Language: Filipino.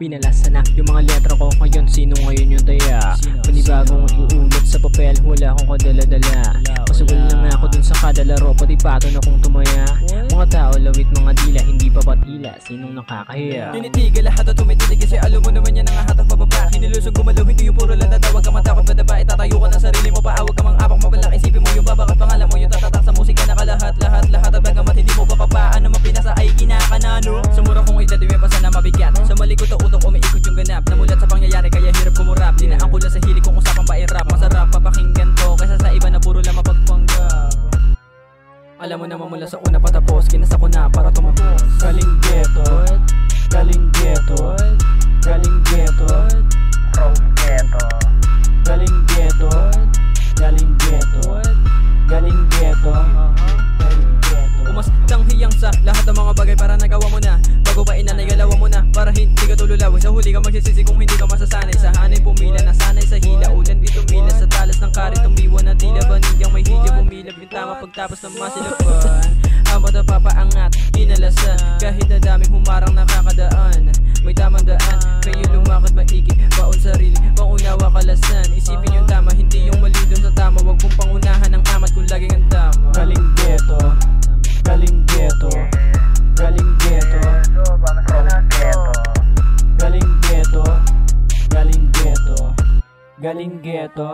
Binalasa na yung mga letra ko ngayon. Sino ngayon yung taya? Panibagong iuulat sa papel, wala akong kadala-dala. Masugol lang ako dun sa kada laro, pati pato na kung tumaya. Mga tao lawit mga dila, hindi pa patila. Sinong nakakahiya? Tinitigil lahat at tumititig kasi alam mo naman yan ang hatak bababa. Kinilusog gumalaw, hindi yung puro lang tatawag ka matakot madaba. Itatayo ka ng sarili mo, paawag ka mang apak mabalak. Isipin mo yung babakat pangalan mo, yung tatatak sa musika nakalahat. Lahat at bagamat hindi mo papapaan na mapinasa ay kinakanano. Sa mura kong edad may pasa na mabigat. Sa malikot na utok umiikot yung ganap. Namulat sa pangyayari kaya hirap kumurap. Dinaan ko lang sa hilig kung usapang ba-i-rap. Masarap papakinggan to kaysa sa iba na puro lang mapagpanggap. Alam mo naman mula sa una patapos, kinasa ko na para tumapos. Galing ghetto, galing ghetto, galing ghetto, From ghetto. galing ghetto, galing ghetto, galing ghetto, galing ghetto. Umastang hiyang sa lahat ng mga bagay para nagawa mo na. Bago ba inanay-galawa mo na para hindi ka tululawin. Sa huli ka magsisisi kung hindi ka masasanay. Sa hanay pumila, nasanay sa hila. Ulan di tumila sa talas ng kari. Tumiwa na tila banigyang may higya. Bumilab yung tama pagtapos ng masilapan. Amo na papaangat, kinalasan. Kahit na daming humarang nakakadaan. May tamang daan, kayo lumakad maigi. Baon sarili, pangunawa kalasan. Isipin yung tama, hindi yung mali dun sa tama. Huwag kong pangunahan ang amat kung laging ang tama. Galing ghetto, galing ghetto, galing ghetto, From ghetto. galing ghetto, galing ghetto, galing ghetto.